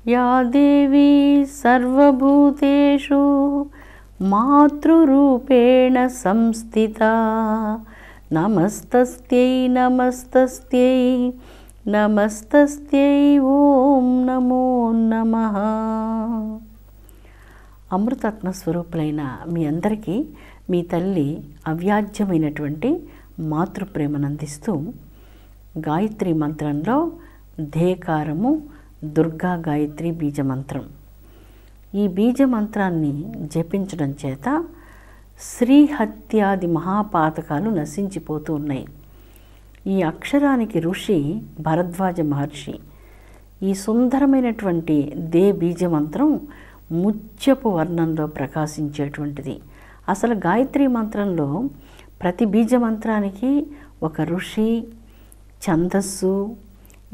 या देवी सर्वभूतेषु मातृरूपेण संस्थिता नमस्तस्यै नमस्तस्यै नमस्तस्यै ఓం నమో నమః. అమృతాత్మ స్వరూపులైన మీ అందరికీ మీ తల్లి అవ్యాజ్యమైనటువంటి మాతృప్రేమను అందిస్తూ గాయత్రి మంత్రంలో ధేకారము దుర్గా గాయత్రి బీజమంత్రం. ఈ బీజమంత్రాన్ని జపించడం చేత శ్రీహత్యాది మహాపాతకాలు నశించిపోతూ ఉన్నాయి. ఈ అక్షరానికి ఋషి భరద్వాజ మహర్షి. ఈ సుందరమైనటువంటి దే బీజమంత్రం ముత్యపు వర్ణంలో ప్రకాశించేటువంటిది. అసలు గాయత్రి మంత్రంలో ప్రతి బీజమంత్రానికి ఒక ఋషి, ఛందస్సు,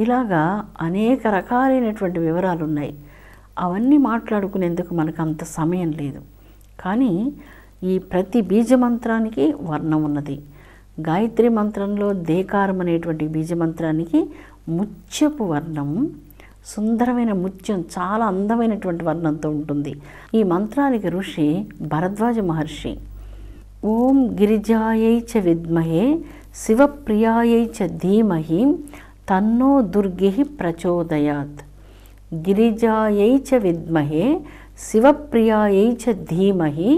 ఇలాగా అనేక రకాలైనటువంటి వివరాలు ఉన్నాయి. అవన్నీ మాట్లాడుకునేందుకు మనకు అంత సమయం లేదు. కానీ ఈ ప్రతి బీజమంత్రానికి వర్ణం ఉన్నది. గాయత్రి మంత్రంలో దేకారం అనేటువంటి బీజమంత్రానికి ముత్యపు వర్ణం, సుందరమైన ముత్యం, చాలా అందమైనటువంటి వర్ణంతో ఉంటుంది. ఈ మంత్రానికి ఋషి భరద్వాజ మహర్షి. ఓం గిరిజాయై చ విద్మహే శివప్రియాయై చ ధీమహి తన్నో దుర్గి ప్రచోదయాత్. గిరిజాయై చ విద్మహే శివప్రియాయై చ ధీమహి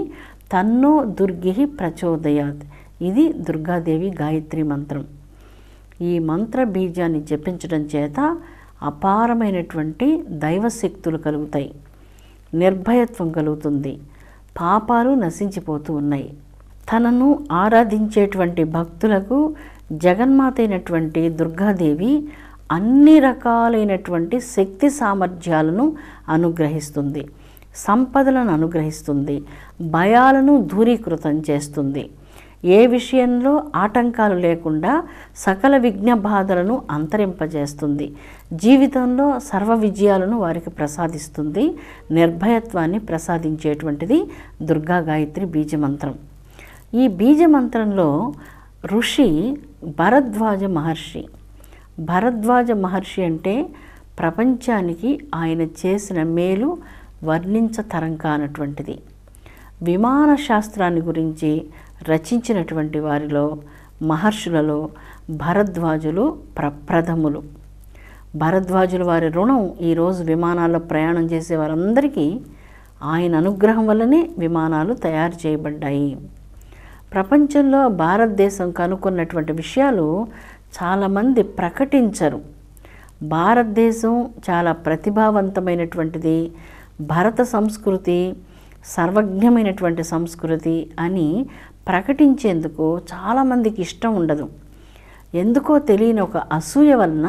తన్నో దుర్గి ప్రచోదయాత్. ఇది దుర్గాదేవి గాయత్రి మంత్రం. ఈ మంత్ర బీజాన్ని జపించడం చేత అపారమైనటువంటి దైవశక్తులు కలుగుతాయి, నిర్భయత్వం కలుగుతుంది, పాపాలు నశించిపోతూ ఉన్నాయి. తనను ఆరాధించేటువంటి భక్తులకు జగన్మాత అయినటువంటి దుర్గాదేవి అన్ని రకాలైనటువంటి శక్తి సామర్థ్యాలను అనుగ్రహిస్తుంది, సంపదలను అనుగ్రహిస్తుంది, భయాలను దూరీకృతం చేస్తుంది. ఏ విషయంలో ఆటంకాలు లేకుండా సకల విఘ్న బాధలను అంతరింపజేస్తుంది. జీవితంలో సర్వ విజయాలను వారికి ప్రసాదిస్తుంది. నిర్భయత్వాన్ని ప్రసాదించేటువంటిది దుర్గా గాయత్రి బీజమంత్రం. ఈ బీజమంత్రంలో ఋషి భరద్వాజ మహర్షి. భరద్వాజ మహర్షి అంటే ప్రపంచానికి ఆయన చేసిన మేలు వర్ణించతరం కానటువంటిది. విమాన శాస్త్రాన్ని గురించి రచించినటువంటి వారిలో మహర్షులలో భరద్వాజులు ప్రప్రథములు. భరద్వాజుల వారి రుణం ఈరోజు విమానాల్లో ప్రయాణం చేసే వారందరికీ ఆయన అనుగ్రహం వల్లనే విమానాలు తయారు చేయబడ్డాయి. ప్రపంచంలో భారతదేశం కనుక్కున్నటువంటి విషయాలు చాలామంది ప్రకటించరు. భారతదేశం చాలా ప్రతిభావంతమైనటువంటిది, భరత సంస్కృతి సర్వజ్ఞమైనటువంటి సంస్కృతి అని ప్రకటించేందుకు చాలామందికి ఇష్టం ఉండదు. ఎందుకో తెలియని ఒక అసూయ వలన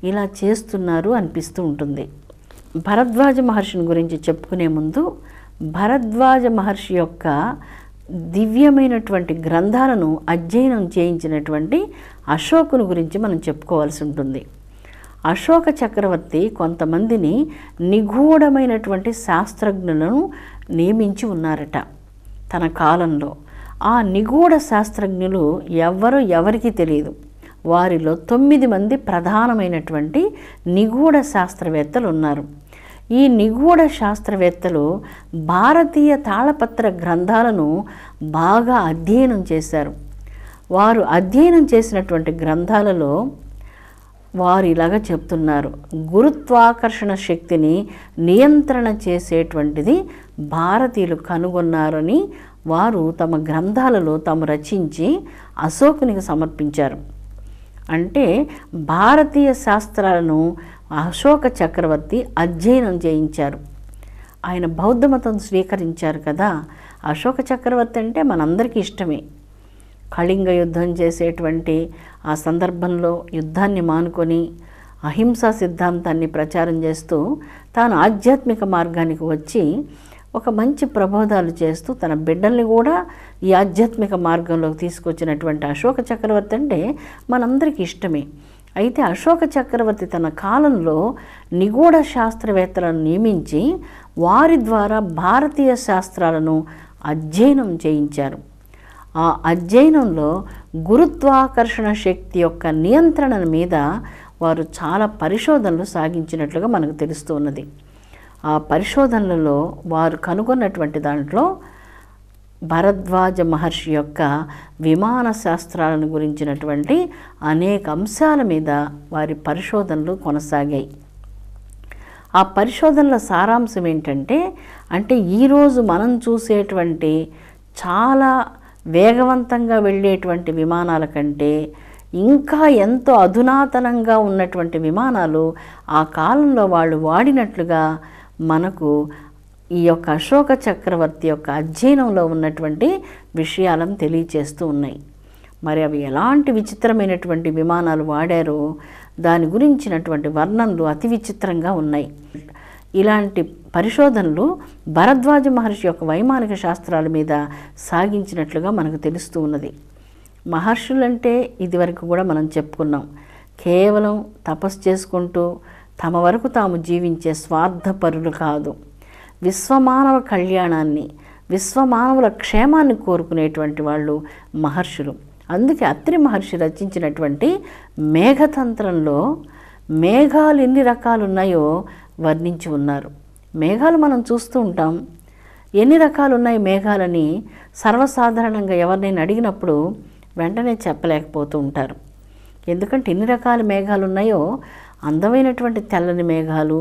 ఇలా చేస్తున్నారు అనిపిస్తూ ఉంటుంది. భరద్వాజ మహర్షిని గురించి చెప్పుకునే ముందు భరద్వాజ మహర్షి యొక్క దివ్యమైనటువంటి గ్రంథాలను అధ్యయనం చేయించినటువంటి అశోకుని గురించి మనం చెప్పుకోవాల్సి ఉంటుంది. అశోక చక్రవర్తి కొంతమందిని నిగూఢమైనటువంటి శాస్త్రజ్ఞులను నియమించి ఉన్నారట తన కాలంలో. ఆ నిగూఢ శాస్త్రజ్ఞులు ఎవరికి తెలియదు. వారిలో 9 మంది ప్రధానమైనటువంటి నిగూఢ శాస్త్రవేత్తలు ఉన్నారు. ఈ నిగూఢ శాస్త్రవేత్తలు భారతీయ తాళపత్ర గ్రంథాలను బాగా అధ్యయనం చేశారు. వారు అధ్యయనం చేసినటువంటి గ్రంథాలలో వారు ఇలాగా చెప్తున్నారు: గురుత్వాకర్షణ శక్తిని నియంత్రణ చేసేటువంటిది భారతీయులు కనుగొన్నారని వారు తమ గ్రంథాలలో తాము రచించి అశోకునికి సమర్పించారు. అంటే భారతీయ శాస్త్రాలను అశోక చక్రవర్తి అధ్యయనం చేయించారు. ఆయన బౌద్ధ మతం స్వీకరించారు కదా. అశోక చక్రవర్తి అంటే మనందరికీ ఇష్టమే. కళింగ యుద్ధం చేసేటువంటి ఆ సందర్భంలో యుద్ధాన్ని మానుకొని అహింసా సిద్ధాంతాన్ని ప్రచారం చేస్తూ తాను ఆధ్యాత్మిక మార్గానికి వచ్చి ఒక మంచి ప్రబోధాలు చేస్తూ తన బిడ్డల్ని కూడా ఈ ఆధ్యాత్మిక మార్గంలోకి తీసుకొచ్చినటువంటి అశోక చక్రవర్తి అంటే మనందరికీ ఇష్టమే. అయితే అశోక చక్రవర్తి తన కాలంలో నిగూఢ శాస్త్రవేత్తలను నియమించి వారి ద్వారా భారతీయ శాస్త్రాలను అధ్యయనం చేయించారు. ఆ అధ్యయనంలో గురుత్వాకర్షణ శక్తి యొక్క నియంత్రణ మీద వారు చాలా పరిశోధనలు సాగించినట్లుగా మనకు తెలుస్తూ ఉన్నది. ఆ పరిశోధనలలో వారు కనుగొన్నటువంటి దాంట్లో భరద్వాజ మహర్షి యొక్క విమాన శాస్త్రాలను గురించినటువంటి అనేక అంశాల మీద వారి పరిశోధనలు కొనసాగాయి. ఆ పరిశోధనల సారాంశం ఏంటంటే, ఈరోజు మనం చూసేటువంటి చాలా వేగవంతంగా వెళ్ళేటువంటి విమానాల కంటే ఇంకా ఎంతో అధునాతనంగా ఉన్నటువంటి విమానాలు ఆ కాలంలో వాళ్ళు వాడినట్లుగా మనకు ఈ యొక్క అశోక చక్రవర్తి యొక్క అధ్యయనంలో ఉన్నటువంటి విషయాలను తెలియచేస్తూ ఉన్నాయి. మరి అవి ఎలాంటి విచిత్రమైనటువంటి విమానాలు వాడారో దాని గురించినటువంటి వర్ణనలు అతి విచిత్రంగా ఉన్నాయి. ఇలాంటి పరిశోధనలు భరద్వాజ మహర్షి యొక్క వైమానిక శాస్త్రాల మీద సాగించినట్లుగా మనకు తెలుస్తూ ఉన్నది. మహర్షులంటే ఇదివరకు కూడా మనం చెప్పుకున్నాం, కేవలం తపస్సు చేసుకుంటూ తమ వరకు తాము జీవించే స్వార్థపరులు కాదు. విశ్వమానవ కళ్యాణాన్ని, విశ్వమానవుల క్షేమాన్ని కోరుకునేటువంటి వాళ్ళు మహర్షులు. అందుకే అత్రి మహర్షి రచించినటువంటి మేఘతంత్రంలో మేఘాలు ఎన్ని రకాలు ఉన్నాయో వర్ణించి ఉన్నారు. మేఘాలు మనం చూస్తూ ఉంటాం, ఎన్ని రకాలు ఉన్నాయి మేఘాలని సర్వసాధారణంగా ఎవరినైనా అడిగినప్పుడు వెంటనే చెప్పలేకపోతూ ఉంటారు. ఎందుకంటే ఎన్ని రకాల మేఘాలు ఉన్నాయో, అందమైనటువంటి తెల్లని మేఘాలు,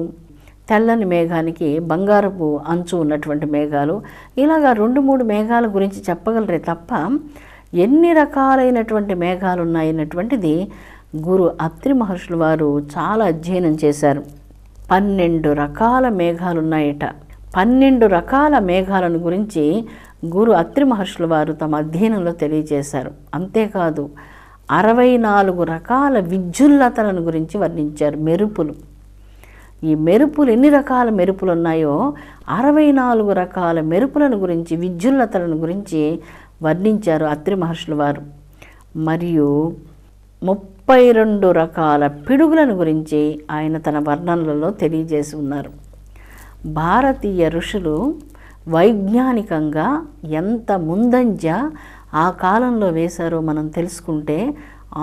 తెల్లని మేఘానికి బంగారపు అంచు ఉన్నటువంటి మేఘాలు, ఇలాగా 2-3 మేఘాల గురించి చెప్పగలరే తప్ప ఎన్ని రకాలైనటువంటి మేఘాలు ఉన్నాయన్నటువంటిది గురు అత్రి మహర్షులు వారు చాలా అధ్యయనం చేశారు. 12 రకాల మేఘాలు ఉన్నాయట. 12 రకాల మేఘాలను గురించి గురు అత్రి మహర్షుల వారు తమ అధ్యయనంలో తెలియజేశారు. అంతేకాదు 64 రకాల విద్యుల్లతలను గురించి వర్ణించారు. మెరుపులు, ఈ మెరుపులు ఎన్ని రకాల మెరుపులు ఉన్నాయో 64 రకాల మెరుపులను గురించి, విద్యుల్లతలను గురించి వర్ణించారు అత్రి మహర్షుల వారు. మరియు 32 రకాల పిడుగులను గురించి ఆయన తన వర్ణనలలో తెలియజేసి ఉన్నారు. భారతీయ ఋషులు వైజ్ఞానికంగా ఎంత ముందంజ ఆ కాలంలో వేశారో మనం తెలుసుకుంటే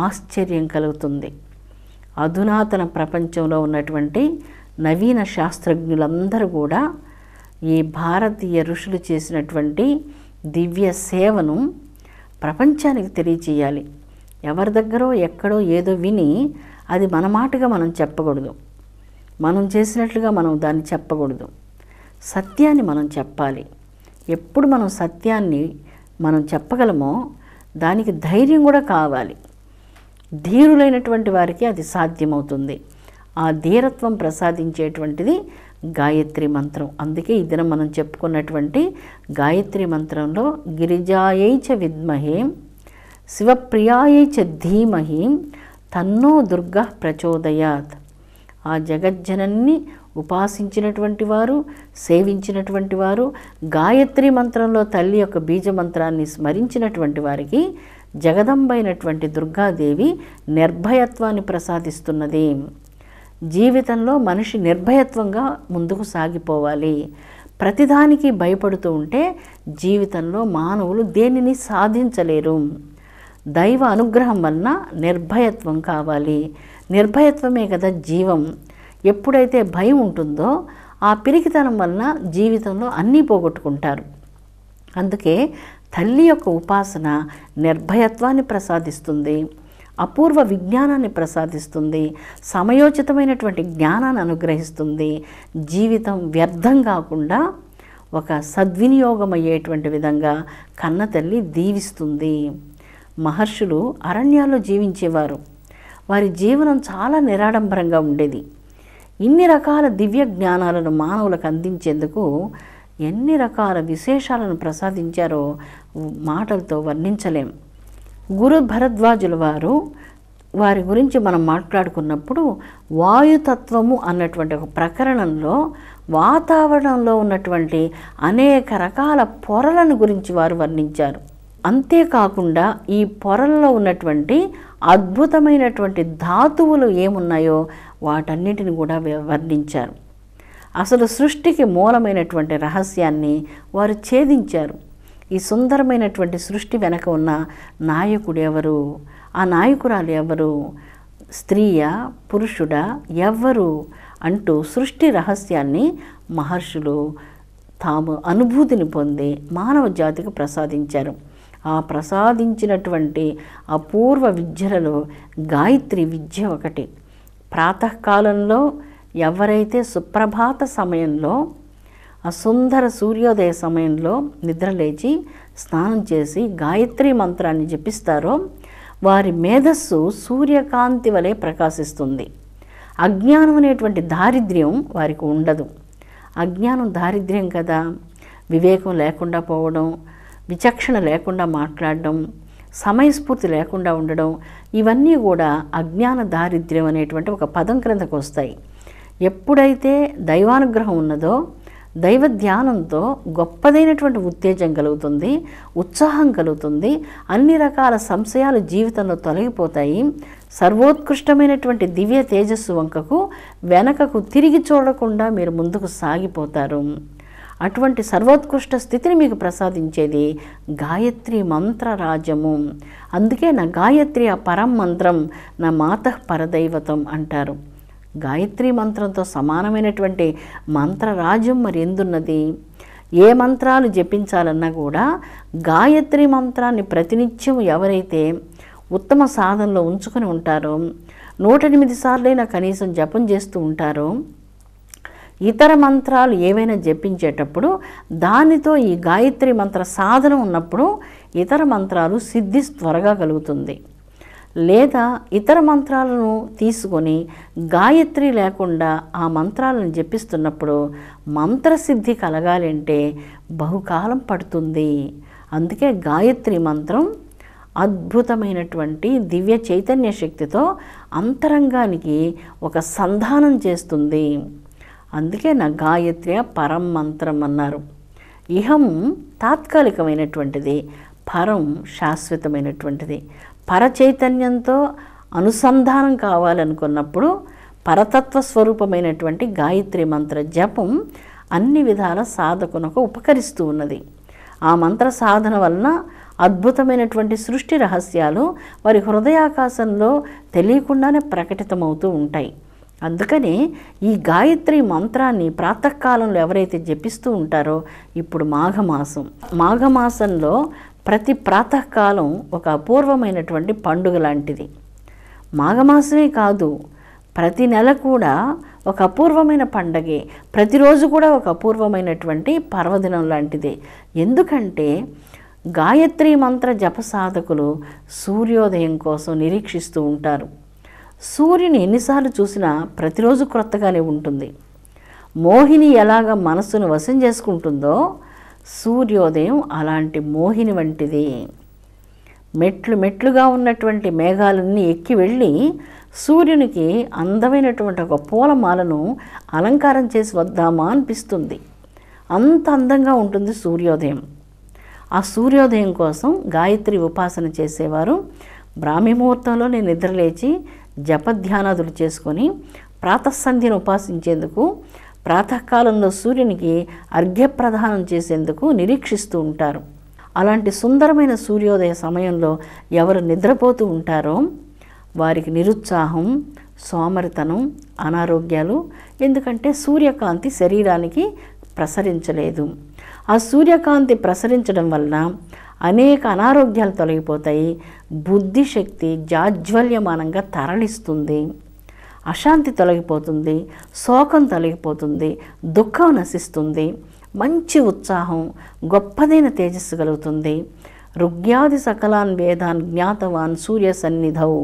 ఆశ్చర్యం కలుగుతుంది. అధునాతన ప్రపంచంలో ఉన్నటువంటి నవీన శాస్త్రజ్ఞులందరూ కూడా ఈ భారతీయ ఋషులు చేసినటువంటి దివ్య సేవను ప్రపంచానికి తెలియచేయాలి. ఎవరి దగ్గరో ఎక్కడో ఏదో విని అది మన మాటగా మనం చెప్పకూడదు, మనం చేసినట్లుగా మనం దాన్ని చెప్పకూడదు. సత్యాన్ని మనం చెప్పాలి. ఎప్పుడు మనం సత్యాన్ని మనం చెప్పగలమో దానికి ధైర్యం కూడా కావాలి. ధీరులైనటువంటి వారికి అది సాధ్యమవుతుంది. ఆ ధీరత్వం ప్రసాదించేటువంటిది గాయత్రి మంత్రం. అందుకే ఈ దినం మనం చెప్పుకున్నటువంటి గాయత్రి మంత్రంలో గిరిజాయై చ విద్మహే శివప్రియాయై చ ధీమహి తన్నో దుర్గా ప్రచోదయాత్. ఆ జగజ్జనన్ని ఉపాసించినటువంటి వారు, సేవించినటువంటి వారు, గాయత్రి మంత్రంలో తల్లి యొక్క బీజ మంత్రాన్ని స్మరించినటువంటి వారికి జగదంబైనటువంటి దుర్గాదేవి నిర్భయత్వాన్ని ప్రసాదిస్తున్నది. జీవితంలో మనిషి నిర్భయత్వంగా ముందుకు సాగిపోవాలి. ప్రతిదానికి భయపడుతూ ఉంటే జీవితంలో మానవులు దేనిని సాధించలేరు. దైవ అనుగ్రహం వలన నిర్భయత్వం కావాలి. నిర్భయత్వమే కదా జీవం. ఎప్పుడైతే భయం ఉంటుందో ఆ పిరికితనం వలన జీవితంలో అన్నీ పోగొట్టుకుంటారు. అందుకే తల్లి యొక్క ఉపాసన నిర్భయత్వాన్ని ప్రసాదిస్తుంది, అపూర్వ విజ్ఞానాన్ని ప్రసాదిస్తుంది, సమయోచితమైనటువంటి జ్ఞానాన్ని అనుగ్రహిస్తుంది. జీవితం వ్యర్థం కాకుండా ఒక సద్వినియోగం అయ్యేటువంటి విధంగా కన్న తల్లి దీవిస్తుంది. మహర్షులు అరణ్యాల్లో జీవించేవారు. వారి జీవనం చాలా నిరాడంబరంగా ఉండేది. ఇన్ని రకాల దివ్య జ్ఞానాలను మానవులకు అందించేందుకు ఎన్ని రకాల విశేషాలను ప్రసాదించారో మాటలతో వర్ణించలేం. గురు భరద్వాజుల వారి గురించి మనం మాట్లాడుకున్నప్పుడు వాయుతత్వము అన్నటువంటి ఒక ప్రకరణంలో వాతావరణంలో ఉన్నటువంటి అనేక రకాల పొరలను గురించి వారు వర్ణించారు. అంతేకాకుండా ఈ పొరల్లో ఉన్నటువంటి అద్భుతమైనటువంటి ధాతువులు ఏమున్నాయో వాటన్నిటిని కూడా వర్ణించారు. అసలు సృష్టికి మూలమైనటువంటి రహస్యాన్ని వారు ఛేదించారు. ఈ సుందరమైనటువంటి సృష్టి వెనక ఉన్న నాయకుడు ఎవరు, ఆ నాయకురాలు ఎవరు, స్త్రీయా పురుషుడా, ఎవరు అంటూ సృష్టి రహస్యాన్ని మహర్షులు తాము అనుభూతిని పొంది మానవ జాతికి ప్రసాదించారు. ఆ ప్రసాదించినటువంటి అపూర్వ విద్యలలో గాయత్రి విద్య ఒకటి. ప్రాతకాలంలో ఎవరైతే సుప్రభాత సమయంలో ఆ సుందర సూర్యోదయ సమయంలో నిద్రలేచి స్నానం చేసి గాయత్రి మంత్రాన్ని జపిస్తారో వారి మేధస్సు సూర్యకాంతి వలె ప్రకాశిస్తుంది. అజ్ఞానం అనేటువంటి దారిద్ర్యం వారికి ఉండదు. అజ్ఞానం దారిద్ర్యం కదా, వివేకం లేకుండా పోవడం, విచక్షణ లేకుండా మాట్లాడడం, సమయస్ఫూర్తి లేకుండా ఉండడం, ఇవన్నీ కూడా అజ్ఞాన దారిద్ర్యం అనేటువంటి ఒక పదం క్రిందకు వస్తాయి. ఎప్పుడైతే దైవానుగ్రహం ఉన్నదో దైవ ధ్యానంతో గొప్పదైనటువంటి ఉత్తేజం కలుగుతుంది, ఉత్సాహం కలుగుతుంది, అన్ని రకాల సంశయాలు జీవితంలో తొలగిపోతాయి. సర్వోత్కృష్టమైనటువంటి దివ్య తేజస్సు వంకకు వెనకకు తిరిగి చూడకుండా మీరు ముందుకు సాగిపోతారు. అటువంటి సర్వోత్కృష్ట స్థితిని మీకు ప్రసాదించేది గాయత్రి మంత్రరాజము. అందుకే నా గాయత్రి ఆ పరం మంత్రం, నా మాతః పరదైవతం అంటారు. గాయత్రి మంత్రంతో సమానమైనటువంటి మంత్రరాజ్యం మరి ఎందున్నది? ఏ మంత్రాలు జపించాలన్నా కూడా గాయత్రి మంత్రాన్ని ప్రతినిత్యం ఎవరైతే ఉత్తమ సాధనలో ఉంచుకొని ఉంటారో, 108 సార్లైనా కనీసం జపం చేస్తూ ఉంటారో, ఇతర మంత్రాలు ఏవైనా జపించేటప్పుడు దానితో ఈ గాయత్రి మంత్ర సాధన ఉన్నప్పుడు ఇతర మంత్రాలు సిద్ధి త్వరగా కలుగుతుంది. లేదా ఇతర మంత్రాలను తీసుకొని గాయత్రి లేకుండా ఆ మంత్రాలను జపిస్తున్నప్పుడు మంత్రసిద్ధి కలగాలి అంటే బహుకాలం పడుతుంది. అందుకే గాయత్రి మంత్రం అద్భుతమైనటువంటి దివ్య చైతన్య శక్తితో అంతరంగానికి ఒక సంధానం చేస్తుంది. అందుకే నా గాయత్రి పరం మంత్రం అన్నారు. ఇహం తాత్కాలికమైనటువంటిది, పరం శాశ్వతమైనటువంటిది. పరచైతన్యంతో అనుసంధానం కావాలనుకున్నప్పుడు పరతత్వ స్వరూపమైనటువంటి గాయత్రి మంత్ర జపం అన్ని విధాల సాధకునకు ఉపకరిస్తూ ఉన్నది. ఆ మంత్ర సాధన వలన అద్భుతమైనటువంటి సృష్టి రహస్యాలు వారి హృదయాకాశంలో తెలియకుండానే ప్రకటితమవుతూ ఉంటాయి. అందుకని ఈ గాయత్రి మంత్రాన్ని ప్రాతకాలంలో ఎవరైతే జపిస్తూ ఉంటారో, ఇప్పుడు మాఘమాసంలో ప్రతి ప్రాతకాలం ఒక అపూర్వమైనటువంటి పండుగ లాంటిది. మాఘమాసమే కాదు, ప్రతి నెల కూడా ఒక అపూర్వమైన పండగే, ప్రతిరోజు కూడా ఒక అపూర్వమైనటువంటి పర్వదినం లాంటిదే. ఎందుకంటే గాయత్రి మంత్ర జప సాధకులు సూర్యోదయం కోసం నిరీక్షిస్తూ ఉంటారు. సూర్యుని ఎన్నిసార్లు చూసినా ప్రతిరోజు క్రొత్తగానే ఉంటుంది. మోహిని ఎలాగ మనస్సును వశం చేసుకుంటుందో సూర్యోదయం అలాంటి మోహిని వంటిది. మెట్లుగా ఉన్నటువంటి మేఘాలన్నీ ఎక్కి వెళ్ళి సూర్యునికి అందమైనటువంటి ఒక పూలమాలను అలంకారం చేసి వద్దామా అనిపిస్తుంది. అంత అందంగా ఉంటుంది సూర్యోదయం. ఆ సూర్యోదయం కోసం గాయత్రి ఉపాసన చేసేవారు బ్రాహ్మీ ముహూర్తంలోనే నిద్రలేచి జపధ్యానాదులు చేసుకొని ప్రాతఃసంధ్యను ఉపాసించేందుకు, ప్రాతకాలంలో సూర్యునికి అర్ఘ్యప్రదానం చేసేందుకు నిరీక్షిస్తూ ఉంటారు. అలాంటి సుందరమైన సూర్యోదయ సమయంలో ఎవరు నిద్రపోతూ ఉంటారో వారికి నిరుత్సాహం, సోమరితనం, అనారోగ్యాలు. ఎందుకంటే సూర్యకాంతి శరీరానికి ప్రసరించలేదు. ఆ సూర్యకాంతి ప్రసరించడం వలన అనేక అనారోగ్యాలు తొలగిపోతాయి. బుద్ధిశక్తి జాజ్వల్యమానంగా తరలిస్తుంది. అశాంతి తొలగిపోతుంది, శోకం తొలగిపోతుంది, దుఃఖం నశిస్తుంది, మంచి ఉత్సాహం, గొప్పదైన తేజస్సు కలుగుతుంది. ఋగ్యాది సకలాన్ వేదాన్ జ్ఞాతవాన్ సూర్య సన్నిధౌ.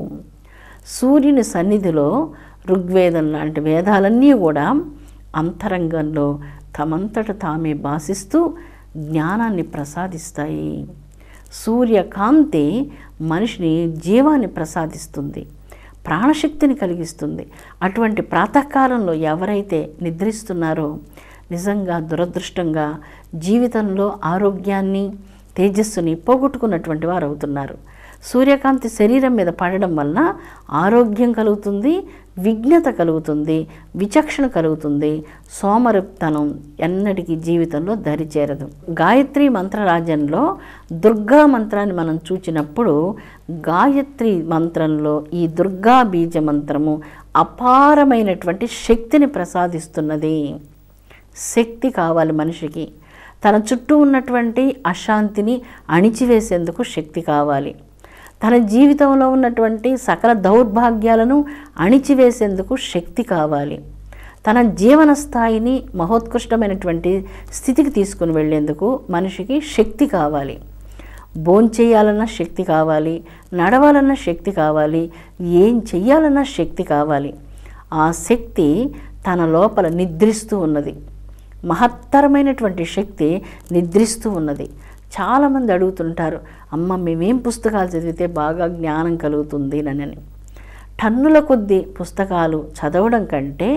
సూర్యుని సన్నిధిలో ఋగ్వేదం లాంటి వేదాలన్నీ కూడా అంతరంగంలో తమంతట తామే భాసిస్తూ జ్ఞానాన్ని ప్రసాదిస్తాయి. సూర్యకాంతి మనిషిని జీవాన్ని ప్రసాదిస్తుంది, ప్రాణశక్తిని కలిగిస్తుంది. అటువంటి ప్రాతకాలంలో ఎవరైతే నిద్రిస్తున్నారో నిజంగా దురదృష్టంగా జీవితంలో ఆరోగ్యాన్ని, తేజస్సుని పోగొట్టుకున్నటువంటి వారు అవుతున్నారు. సూర్యకాంతి శరీరం మీద పడడం వలన ఆరోగ్యం కలుగుతుంది, విఘ్నత కలుగుతుంది, విచక్షణ కలుగుతుంది. సోమరితనం ఎన్నటికీ జీవితంలో దరిచేరదు. గాయత్రి మంత్రరాజ్యంలో దుర్గా మంత్రాన్ని మనం చూచినప్పుడు గాయత్రి మంత్రంలో ఈ దుర్గా బీజ మంత్రము అపారమైనటువంటి శక్తిని ప్రసాదిస్తున్నది. శక్తి కావాలి మనిషికి. తన చుట్టూ ఉన్నటువంటి అశాంతిని అణిచివేసేందుకు శక్తి కావాలి. తన జీవితంలో ఉన్నటువంటి సకల దౌర్భాగ్యాలను అణిచివేసేందుకు శక్తి కావాలి. తన జీవన స్థాయిని మహోత్కృష్టమైనటువంటి స్థితికి తీసుకుని వెళ్ళేందుకు మనిషికి శక్తి కావాలి. భోంచేయాలన్న శక్తి కావాలి, నడవాలన్న శక్తి కావాలి, ఏం చెయ్యాలన్న శక్తి కావాలి. ఆ శక్తి తన లోపల నిద్రిస్తూ ఉన్నది. మహత్తరమైనటువంటి శక్తి నిద్రిస్తూ ఉన్నది. చాలామంది అడుగుతుంటారు, అమ్మ మేమేం పుస్తకాలు చదివితే బాగా జ్ఞానం కలుగుతుంది అని. టన్నుల కొద్దీ పుస్తకాలు చదవడం కంటే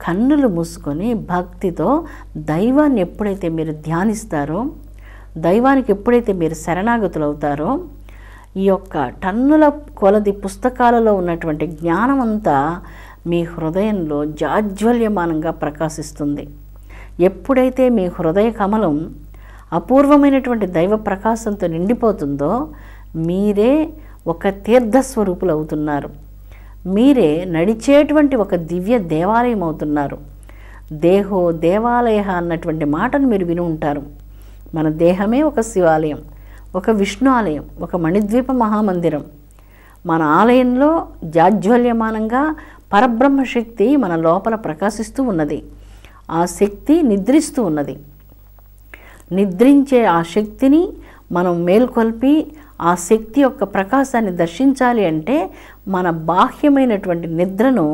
కన్నులు మూసుకొని భక్తితో దైవాన్ని ఎప్పుడైతే మీరు ధ్యానిస్తారో, దైవానికి ఎప్పుడైతే మీరు శరణాగతులు అవుతారో, ఈ యొక్క టన్నుల కొలది పుస్తకాలలో ఉన్నటువంటి జ్ఞానం అంతా మీ హృదయంలో జాజ్వల్యమానంగా ప్రకాశిస్తుంది. ఎప్పుడైతే మీ హృదయ కమలం అపూర్వమైనటువంటి దైవ ప్రకాశంతో నిండిపోతుందో మీరే ఒక తీర్థస్వరూపులు అవుతున్నారు. మీరే నడిచేటువంటి ఒక దివ్య దేవాలయం అవుతున్నారు. దేహో దేవాలయ అన్నటువంటి మాటను మీరు విని ఉంటారు. మన దేహమే ఒక శివాలయం, ఒక విష్ణు ఆలయం, ఒక మణిద్వీప మహామందిరం. మన ఆలయంలో జాజ్వల్యమానంగా పరబ్రహ్మశక్తి మన లోపల ప్రకాశిస్తూ ఉన్నది. ఆ శక్తి నిద్రిస్తూ ఉన్నది. నిద్రించే ఆ శక్తిని మనం మేల్కొల్పి ఆ శక్తి యొక్క ప్రకాశాన్ని దర్శించాలి అంటే మన బాహ్యమైనటువంటి నిద్రను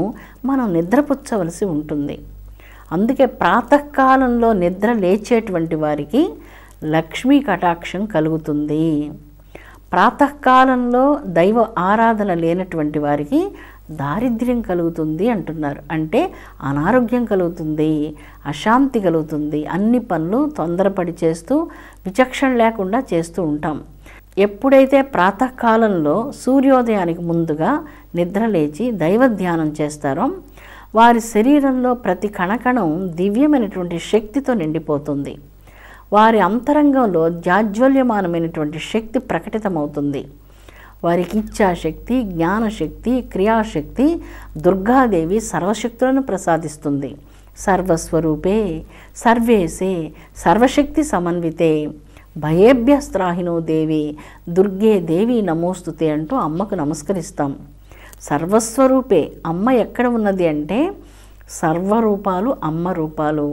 మనం నిద్రపుచ్చవలసి ఉంటుంది. అందుకే ప్రాతకాలంలో నిద్ర లేచేటువంటి వారికి లక్ష్మీ కటాక్షం కలుగుతుంది. ప్రాతకాలంలో దైవ ఆరాధన లేనటువంటి వారికి దారిద్ర్యం కలుగుతుంది అంటున్నారు. అంటే అనారోగ్యం కలుగుతుంది, అశాంతి కలుగుతుంది. అన్ని పనులు తొందరపడి చేస్తూ విచక్షణ లేకుండా చేస్తూ ఉంటాం. ఎప్పుడైతే ప్రాతకాలంలో సూర్యోదయానికి ముందుగా నిద్ర లేచి దైవ ధ్యానం చేస్తారో వారి శరీరంలో ప్రతి కణకణం దివ్యమైనటువంటి శక్తితో నిండిపోతుంది. వారి అంతరంగంలో జాజ్వల్యమానమైనటువంటి శక్తి ప్రకటితమవుతుంది. వారికి ఇచ్ఛాశక్తి, జ్ఞానశక్తి, క్రియాశక్తి దుర్గాదేవి సర్వశక్తులను ప్రసాదిస్తుంది. సర్వస్వరూపే సర్వేసే సర్వశక్తి సమన్వితే భయేభ్యస్త్రాహినో దేవి దుర్గే దేవి నమోస్తుతే అంటూ అమ్మకు నమస్కరిస్తాం. సర్వస్వరూపే అమ్మ ఎక్కడ ఉన్నది అంటే సర్వరూపాలు అమ్మ రూపాలు.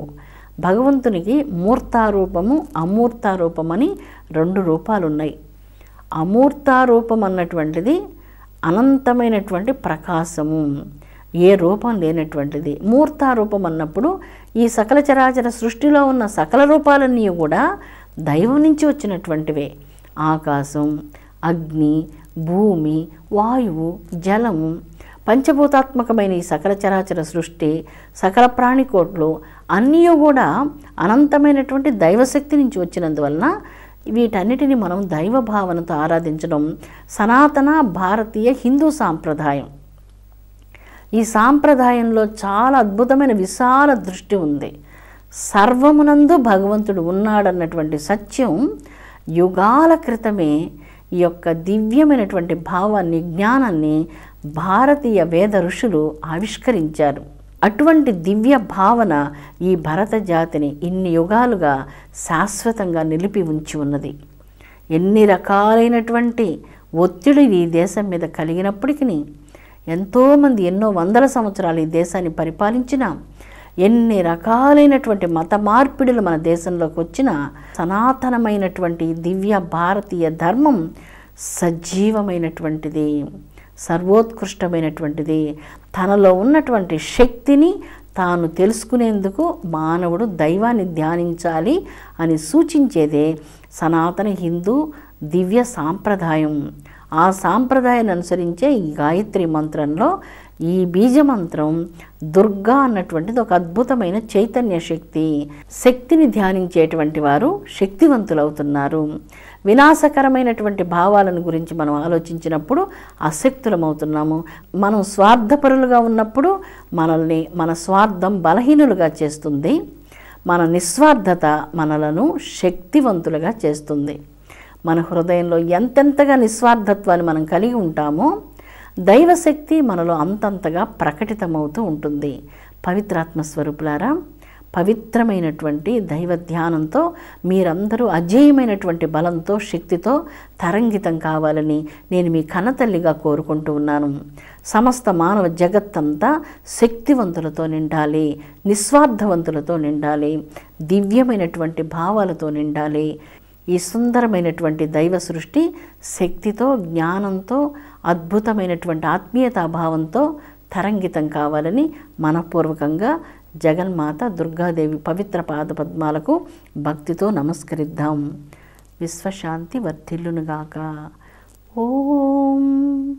భగవంతునికి మూర్తారూపము అమూర్తారూపమని 2 రూపాలు ఉన్నాయి. అమూర్తారూపం అన్నటువంటిది అనంతమైనటువంటి ప్రకాశము, ఏ రూపం లేనటువంటిది. మూర్తారూపం అన్నప్పుడు ఈ సకల చరాచర సృష్టిలో ఉన్న సకల రూపాలన్నీ కూడా దైవం నుంచి వచ్చినటువంటివే. ఆకాశం, అగ్ని, భూమి, వాయువు, జలము, పంచభూతాత్మకమైన ఈ సకల చరాచర సృష్టి, సకల ప్రాణికోట్లు అన్నీ కూడా అనంతమైనటువంటి దైవశక్తి నుంచి వచ్చినందువలన వీటన్నిటిని మనం దైవ భావనతో ఆరాధించడం సనాతన భారతీయ హిందూ సాంప్రదాయం. ఈ సాంప్రదాయంలో చాలా అద్భుతమైన విశాల దృష్టి ఉంది. సర్వమునందు భగవంతుడు ఉన్నాడన్నటువంటి సత్యం యుగాల క్రితమే ఈ యొక్క దివ్యమైనటువంటి భావాన్ని, జ్ఞానాన్ని భారతీయ వేద ఋషులు ఆవిష్కరించారు. అటువంటి దివ్య భావన ఈ భరత జాతిని ఇన్ని యుగాలుగా శాశ్వతంగా నిలిపి ఉంచి ఉన్నది. ఎన్ని రకాలైనటువంటి ఒత్తిడి ఈ దేశం మీద కలిగినప్పటికీ, ఎంతోమంది ఎన్నో వందల సంవత్సరాలు ఈ దేశాన్ని పరిపాలించిన, ఎన్ని రకాలైనటువంటి మత మార్పిడులు మన దేశంలోకి వచ్చిన సనాతనమైనటువంటి దివ్య భారతీయ ధర్మం సజీవమైనటువంటిది, సర్వోత్కృష్టమైనటువంటిది. తనలో ఉన్నటువంటి శక్తిని తాను తెలుసుకునేందుకు మానవుడు దైవాన్ని ధ్యానించాలి అని సూచించేదే సనాతన హిందూ దివ్య సాంప్రదాయం. ఆ సాంప్రదాయాన్ని అనుసరించే ఈ గాయత్రి మంత్రంలో ఈ బీజమంత్రం దుర్గా అన్నటువంటిది ఒక అద్భుతమైన చైతన్య శక్తి. శక్తిని ధ్యానించేటువంటి వారు శక్తివంతులవుతున్నారు. వినాశకరమైనటువంటి భావాలను గురించి మనం ఆలోచించినప్పుడు అశక్తులమవుతున్నాము. మనం స్వార్థపరులుగా ఉన్నప్పుడు మనల్ని మన స్వార్థం బలహీనులుగా చేస్తుంది. మన నిస్వార్థత మనలను శక్తివంతులుగా చేస్తుంది. మన హృదయంలో ఎంతెంతగా నిస్వార్థత్వాన్ని మనం కలిగి ఉంటామో దైవశక్తి మనలో అంతంతగా ప్రకటితమవుతూ ఉంటుంది. పవిత్రాత్మ స్వరూపులారా, పవిత్రమైనటువంటి దైవ ధ్యానంతో మీరందరూ అజేయమైనటువంటి బలంతో, శక్తితో తరంగితం కావాలని నేను మీ కన్నతల్లిగా కోరుకుంటూ ఉన్నాను. సమస్త మానవ జగత్తంతా శక్తివంతులతో నిండాలి, నిస్వార్థవంతులతో నిండాలి, దివ్యమైనటువంటి భావాలతో నిండాలి. ఈ సుందరమైనటువంటి దైవ సృష్టి శక్తితో, జ్ఞానంతో, అద్భుతమైనటువంటి ఆత్మీయతాభావంతో తరంగితం కావాలని మనపూర్వకంగా జగన్మాత దుర్గాదేవి పవిత్ర పాదపద్మాలకు భక్తితో నమస్కరిద్దాం. విశ్వశాంతి వర్ధిల్లునుగాక. ఓం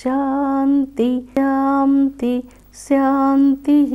శాంతి శాంతి శాంతి.